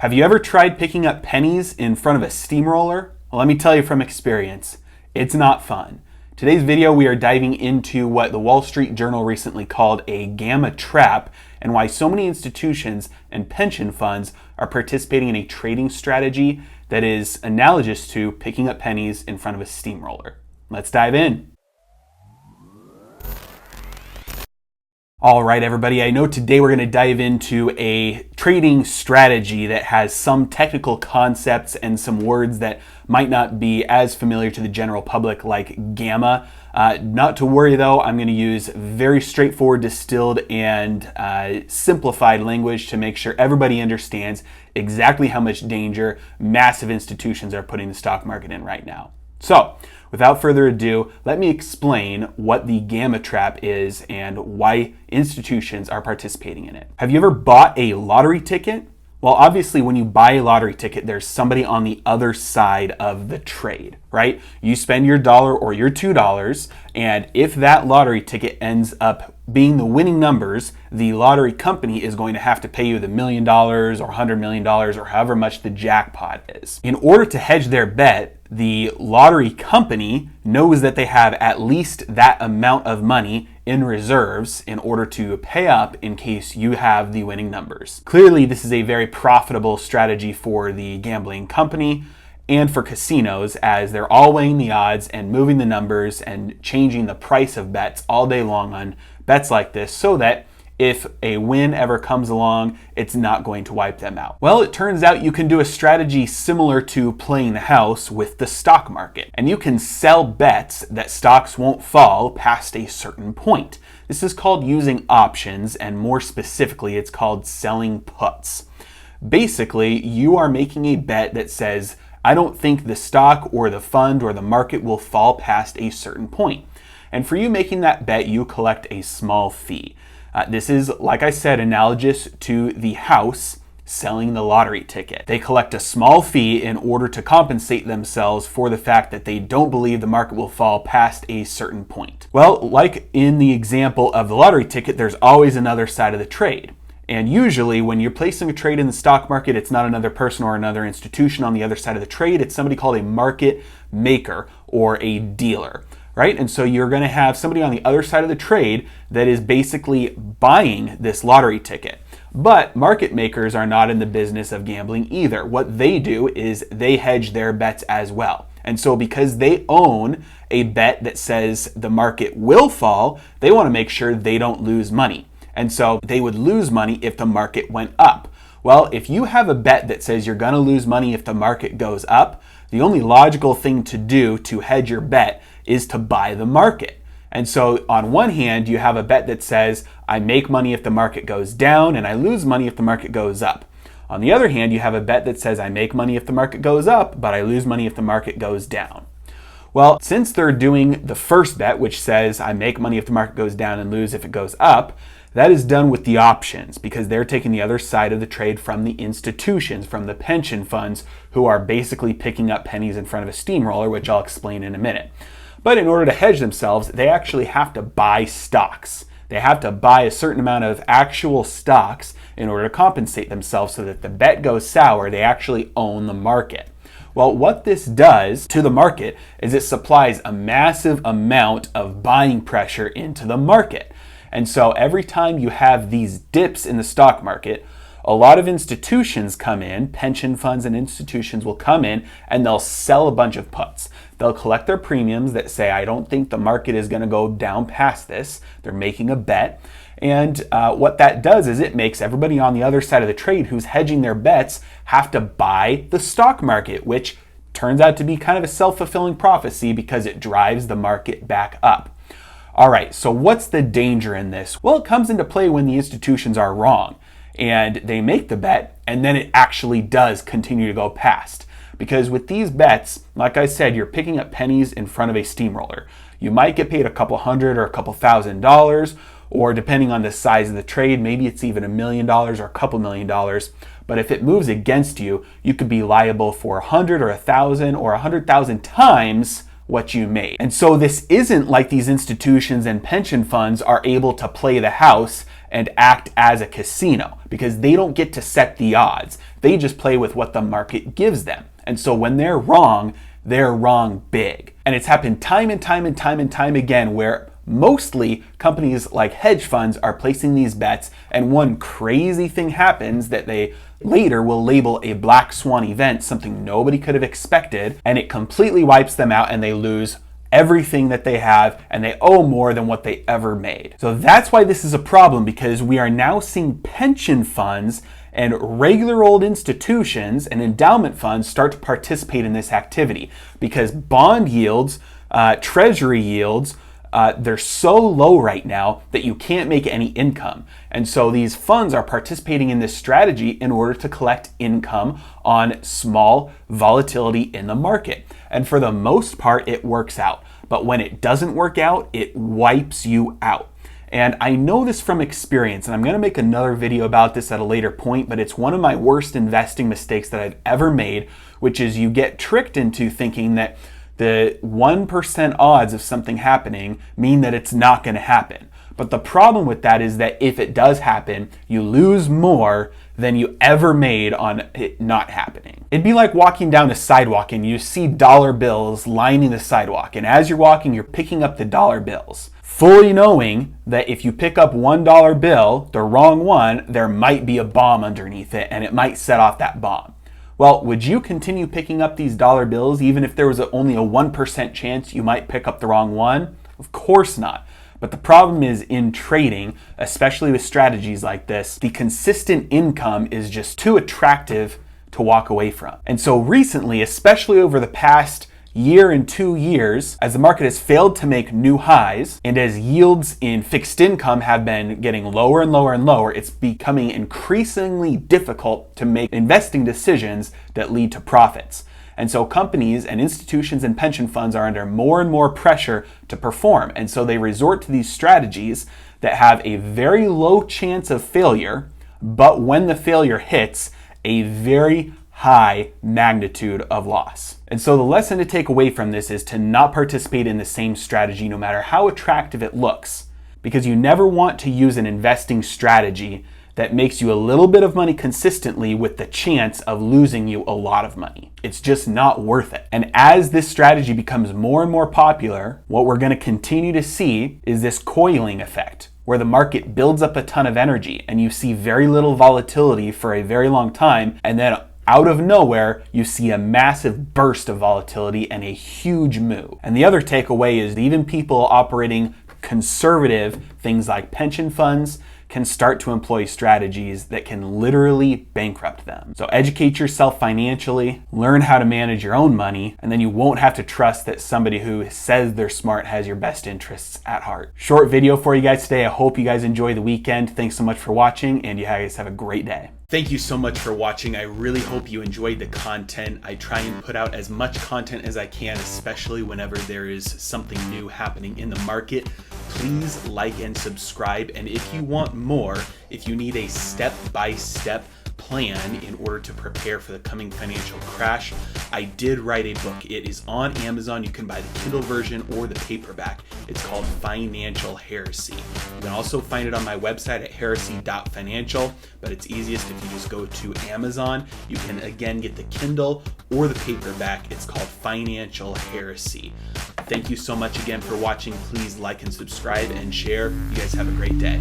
Have you ever tried picking up pennies in front of a steamroller? Well, let me tell you from experience, it's not fun. Today's video, we are diving into what the Wall Street Journal recently called a gamma trap and why so many institutions and pension funds are participating in a trading strategy that is analogous to picking up pennies in front of a steamroller. Let's dive in. All right, everybody, I know today we're going to dive into a trading strategy that has some technical concepts and some words that might not be as familiar to the general public, like gamma. Not to worry though, I'm going to use very straightforward, distilled, and simplified language to make sure everybody understands exactly how much danger massive institutions are putting the stock market in right now. So, without further ado, let me explain what the gamma trap is and why institutions are participating in it. Have you ever bought a lottery ticket? Well, obviously, when you buy a lottery ticket, there's somebody on the other side of the trade, right? You spend your $1 or your $2, and if that lottery ticket ends up being the winning numbers, the lottery company is going to have to pay you the $1 million or $100 million or however much the jackpot is. In order to hedge their bet, the lottery company knows that they have at least that amount of money in reserves in order to pay up in case you have the winning numbers. Clearly, this is a very profitable strategy for the gambling company and for casinos, as they're all weighing the odds and moving the numbers and changing the price of bets all day long on bets like this so that if a win ever comes along, it's not going to wipe them out. Well, it turns out you can do a strategy similar to playing the house with the stock market, and you can sell bets that stocks won't fall past a certain point. This is called using options, and more specifically, it's called selling puts. Basically, you are making a bet that says, I don't think the stock or the fund or the market will fall past a certain point. And for you making that bet, you collect a small fee. This is, like I said, analogous to the house selling the lottery ticket. They collect a small fee in order to compensate themselves for the fact that they don't believe the market will fall past a certain point. Well, like in the example of the lottery ticket, there's always another side of the trade. And usually when you're placing a trade in the stock market, it's not another person or another institution on the other side of the trade. It's somebody called a market maker or a dealer. Right? And so you're going to have somebody on the other side of the trade that is basically buying this lottery ticket. But market makers are not in the business of gambling either. What they do is they hedge their bets as well. And so because they own a bet that says the market will fall, they want to make sure they don't lose money. And so they would lose money if the market went up. Well, if you have a bet that says you're going to lose money if the market goes up, the only logical thing to do to hedge your bet is to buy the market. And so on one hand, you have a bet that says, I make money if the market goes down and I lose money if the market goes up. On the other hand, you have a bet that says, I make money if the market goes up, but I lose money if the market goes down. Well, since they're doing the first bet, which says, I make money if the market goes down and lose if it goes up, that is done with the options because they're taking the other side of the trade from the institutions, from the pension funds, who are basically picking up pennies in front of a steamroller, which I'll explain in a minute. But in order to hedge themselves, they actually have to buy stocks. They have to buy a certain amount of actual stocks in order to compensate themselves so that the bet goes sour, they actually own the market. Well, what this does to the market is it supplies a massive amount of buying pressure into the market. And so every time you have these dips in the stock market, a lot of institutions come in, pension funds and institutions will come in and they'll sell a bunch of puts. They'll collect their premiums that say, I don't think the market is going to go down past this. They're making a bet. And what that does is it makes everybody on the other side of the trade who's hedging their bets have to buy the stock market, which turns out to be kind of a self-fulfilling prophecy because it drives the market back up. All right, so what's the danger in this? Well, it comes into play when the institutions are wrong and they make the bet and then it actually does continue to go past. Because with these bets, like I said, you're picking up pennies in front of a steamroller. You might get paid a couple $100 or a couple $1,000, or depending on the size of the trade, maybe it's even $1 million or a couple $1 million. But if it moves against you, you could be liable for 100 or 1,000 or 100,000 times what you made. And so this isn't like these institutions and pension funds are able to play the house and act as a casino because they don't get to set the odds. They just play with what the market gives them. And so when they're wrong big. And it's happened time and time again where mostly companies like hedge funds are placing these bets, and one crazy thing happens that they later will label a black swan event, something nobody could have expected, and it completely wipes them out and they lose everything that they have and they owe more than what they ever made. So that's why this is a problem, because we are now seeing pension funds and regular old institutions and endowment funds start to participate in this activity because bond yields, treasury yields, they're so low right now that you can't make any income. And so these funds are participating in this strategy in order to collect income on small volatility in the market. And for the most part, it works out. But when it doesn't work out, it wipes you out. And I know this from experience, and I'm going to make another video about this at a later point, but it's one of my worst investing mistakes that I've ever made, which is you get tricked into thinking that the 1% odds of something happening mean that it's not going to happen. But the problem with that is that if it does happen, you lose more than you ever made on it not happening. It'd be like walking down a sidewalk and you see dollar bills lining the sidewalk. And as you're walking, you're picking up the dollar bills, fully knowing that if you pick up $1 bill, the wrong one, there might be a bomb underneath it and it might set off that bomb. Well, would you continue picking up these dollar bills even if there was only a 1% chance you might pick up the wrong one? Of course not. But the problem is in trading, especially with strategies like this, the consistent income is just too attractive to walk away from. And so recently, especially over the past year and 2 years, as the market has failed to make new highs and as yields in fixed income have been getting lower and lower and lower, it's becoming increasingly difficult to make investing decisions that lead to profits. And so companies and institutions and pension funds are under more and more pressure to perform. And so they resort to these strategies that have a very low chance of failure, but when the failure hits, a very high magnitude of loss. And so the lesson to take away from this is to not participate in the same strategy no matter how attractive it looks, because you never want to use an investing strategy that makes you a little bit of money consistently with the chance of losing you a lot of money. It's just not worth it. And as this strategy becomes more and more popular, what we're going to continue to see is this coiling effect, where the market builds up a ton of energy and you see very little volatility for a very long time, and then out of nowhere, you see a massive burst of volatility and a huge move. And the other takeaway is even people operating conservative things like pension funds can start to employ strategies that can literally bankrupt them. So educate yourself financially, learn how to manage your own money, and then you won't have to trust that somebody who says they're smart has your best interests at heart. Short video for you guys today. I hope you guys enjoy the weekend. Thanks so much for watching, and you guys have a great day. Thank you so much for watching. I really hope you enjoyed the content. I try and put out as much content as I can, especially whenever there is something new happening in the market. Please like and subscribe. And if you want more, if you need a step-by-step plan in order to prepare for the coming financial crash, I did write a book. It is on Amazon. You can buy the Kindle version or the paperback. It's called Financial Heresy. You can also find it on my website at heresy.financial, but it's easiest if you just go to Amazon. You can again get the Kindle or the paperback. It's called Financial Heresy. Thank you so much again for watching. Please like and subscribe and share. You guys have a great day.